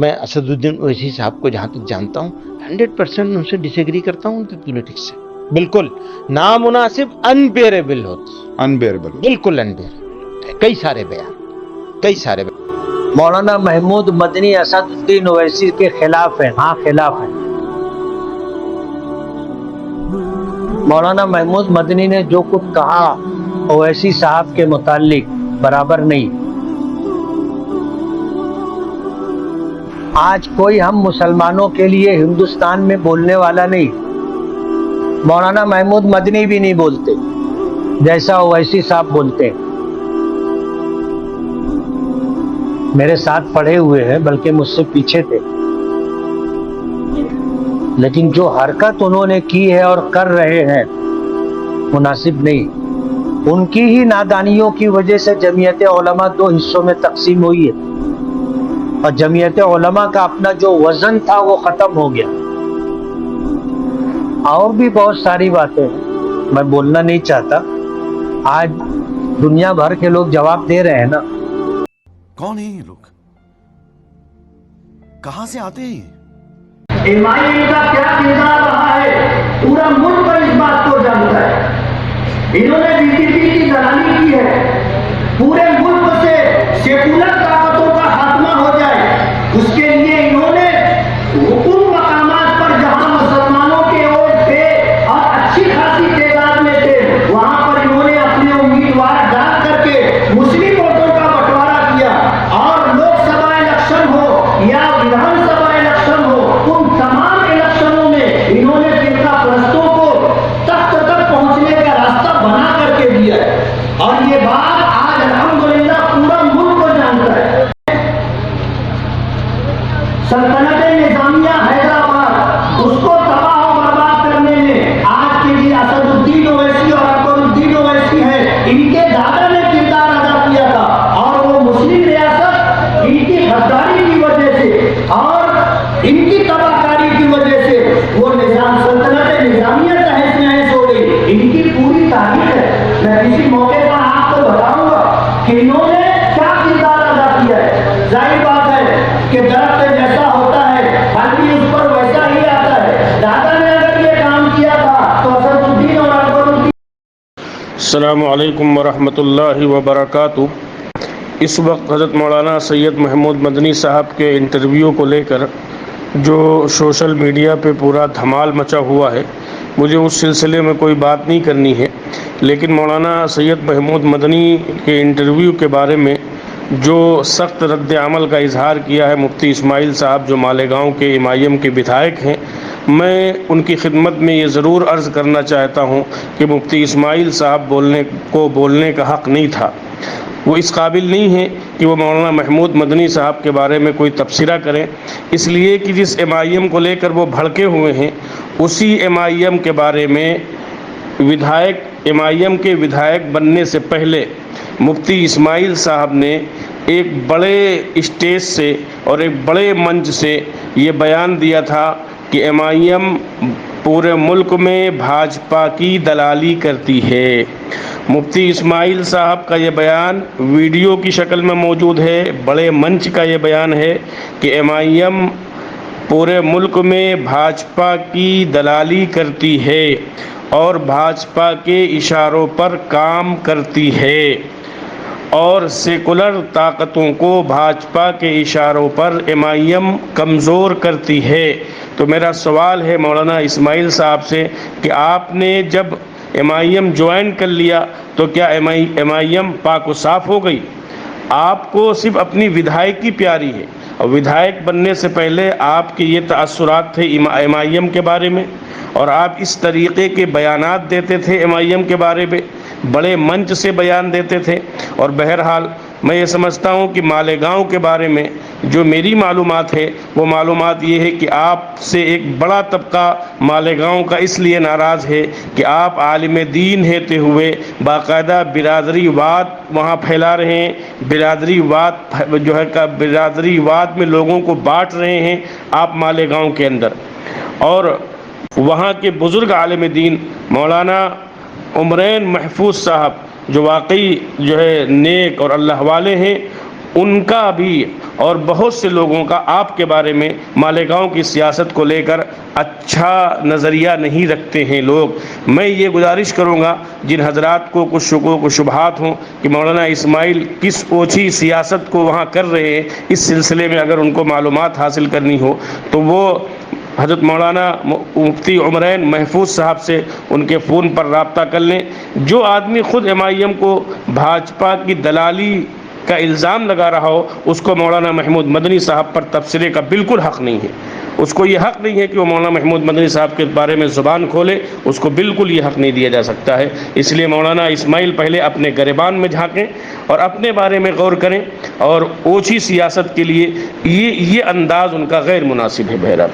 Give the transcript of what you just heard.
میں اسد الدین اویسی صاحب کو جہاں تک جانتا ہوں 100% ان سے ڈس ایگری کرتا ہوں ان کی پولیٹکس سے، بالکل نامناسب، انبیئریبل ہوتا، انبیئریبل، بالکل انبیئریبل، کئی سارے بیان مولانا محمود مدنی اسد الدین اویسی کے خلاف ہیں، ہاں خلاف ہیں۔ مولانا محمود مدنی نے جو کچھ کہا اویسی صاحب کے متعلق برابر نہیں۔ آج کوئی ہم مسلمانوں کے لیے ہندوستان میں بولنے والا نہیں، مولانا محمود مدنی بھی نہیں بولتے جیسا اویسی صاحب بولتے ہیں۔ میرے ساتھ پڑھے ہوئے ہیں، بلکہ مجھ سے پیچھے تھے، لیکن جو حرکت انہوں نے کی ہے اور کر رہے ہیں مناسب نہیں۔ ان کی ہی نادانیوں کی وجہ سے جمعیت علماء دو حصوں میں تقسیم ہوئی ہے، اور جمعیت علماء کا اپنا جو وزن تھا وہ ختم ہو گیا۔ اور بھی بہت ساری باتیں ہیں، میں بولنا نہیں چاہتا، آج دنیا بھر کے لوگ جواب دے رہے ہیں نا۔ کون ہیں یہ لوگ؟ کہاں سے آتے ہیں؟ ایم آئی ایم کا کیا کردار رہا ہے پورا ملک اس بات کو جانتا ہے۔ انہوں نے بی جے پی کی دلالی کی ہے، پورے ملک سے سیکولر طاقتوں کا خاتمہ ہو جائے، اس کے لیے انہوں نے ان مقامات پر جہاں مسلمانوں کے ووٹ تھے اور اچھی خاصی تعداد میں تھے، وہاں پر انہوں نے اپنے امیدوار ڈال کر کے مسلم ووٹوں کا بٹوارا کیا، اور لوک سبھا الیکشن ہو یا ودھان سبھا الیکشن ہو، ان تمام الیکشنوں میں انہوں نے فرقہ پرستوں کو تخت تک پہنچنے کا راستہ بنا کر کے دیا ہے، اور یہ بات آج الحمدللہ پورا ملک کو جانتا ہے۔ سلطنت نظامیہ حیدرآباد، اس کو تباہ و برباد کرنے میں آج کے لیے اسد الدین اویسی اور اکبر الدین اویسی ہیں، ان کے دادا نے کردار ادا کیا تھا، اور وہ مسلم ریاست ان کی غداری کی وجہ سے اور ان کی تباہ کاری کی وجہ سے وہ نظام سلطنت نظامیہ تہس نہس ہو گئی۔ ان کی پوری تاریخ ہے، میں کسی موقع پر آپ کو بتاؤں گا کہ انہوں نے کیا کردار ادا کیا ہے۔ ظاہر بات ہے کہ درخت جیسا ہوتا ہے پھل بھی اس پر ویسا ہی آتا ہے، دادا نے اگر یہ کام کیا تھا تو اسد الدین اور اکبر الدین۔ السلام علیکم ورحمۃ اللہ وبرکاتہ۔ اس وقت حضرت مولانا سید محمود مدنی صاحب کے انٹرویو کو لے کر جو سوشل میڈیا پہ پورا دھمال مچا ہوا ہے، مجھے اس سلسلے میں کوئی بات نہیں کرنی ہے، لیکن مولانا سید محمود مدنی کے انٹرویو کے بارے میں جو سخت رد عمل کا اظہار کیا ہے مفتی اسماعیل صاحب، جو مالیگاؤں کے ایم آئی ایم کے وِدھایک ہیں، میں ان کی خدمت میں یہ ضرور عرض کرنا چاہتا ہوں کہ مفتی اسماعیل صاحب بولنے کا حق نہیں تھا۔ وہ اس قابل نہیں ہیں کہ وہ مولانا محمود مدنی صاحب کے بارے میں کوئی تبصرہ کریں، اس لیے کہ جس ایم آئی ایم کو لے کر وہ بھڑکے ہوئے ہیں، اسی ایم آئی ایم کے بارے میں ایم آئی ایم کے ودھایک بننے سے پہلے مفتی اسماعیل صاحب نے ایک بڑے اسٹیج سے اور ایک بڑے منچ سے یہ بیان دیا تھا کہ ایم آئی ایم پورے ملک میں بھاجپا کی دلالی کرتی ہے۔ مفتی اسماعیل صاحب کا یہ بیان ویڈیو کی شکل میں موجود ہے، بڑے منچ کا یہ بیان ہے کہ ایم آئی ایم پورے ملک میں بھاجپا کی دلالی کرتی ہے اور بھاجپا کے اشاروں پر کام کرتی ہے، اور سیکولر طاقتوں کو بھاجپا کے اشاروں پر ایم آئی ایم کمزور کرتی ہے۔ تو میرا سوال ہے مولانا اسماعیل صاحب سے کہ آپ نے جب ایم آئی ایم جوائن کر لیا تو کیا ایم آئی ایم پاک و صاف ہو گئی؟ آپ کو صرف اپنی ودھایکی پیاری ہے، اور ودھایک بننے سے پہلے آپ کے یہ تاثرات تھے ایم آئی ایم کے بارے میں، اور آپ اس طریقے کے بیانات دیتے تھے ایم آئی ایم کے بارے میں، بڑے منچ سے بیان دیتے تھے۔ اور بہرحال میں یہ سمجھتا ہوں کہ مالیگاؤں کے بارے میں جو میری معلومات ہے وہ معلومات یہ ہے کہ آپ سے ایک بڑا طبقہ مالیگاؤں کا اس لیے ناراض ہے کہ آپ عالم دین ہوتے ہوئے باقاعدہ برادری واد وہاں پھیلا رہے ہیں، برادری واد میں لوگوں کو بانٹ رہے ہیں آپ مالیگاؤں کے اندر۔ اور وہاں کے بزرگ عالم دین مولانا عمرین محفوظ صاحب جو واقعی نیک اور اللہ والے ہیں، ان کا بھی اور بہت سے لوگوں کا آپ کے بارے میں مالیگاؤں کی سیاست کو لے کر اچھا نظریہ نہیں رکھتے ہیں لوگ۔ میں یہ گزارش کروں گا جن حضرات کو کچھ شکوک و شبہات ہوں کہ مولانا اسماعیل کس اوچھی سیاست کو وہاں کر رہے ہیں، اس سلسلے میں اگر ان کو معلومات حاصل کرنی ہو تو وہ حضرت مولانا مفتی عمرین محفوظ صاحب سے ان کے فون پر رابطہ کر لیں۔ جو آدمی خود MIM کو بھاجپا کی دلالی کا الزام لگا رہا ہو، اس کو مولانا محمود مدنی صاحب پر تبصرے کا بالکل حق نہیں ہے۔ اس کو یہ حق نہیں ہے کہ وہ مولانا محمود مدنی صاحب کے بارے میں زبان کھولے، اس کو بالکل یہ حق نہیں دیا جا سکتا ہے۔ اس لیے مولانا اسماعیل پہلے اپنے گریبان میں جھانکیں اور اپنے بارے میں غور کریں، اور اوچھی سیاست کے لیے یہ انداز ان کا غیر مناسب ہے۔ بہرحال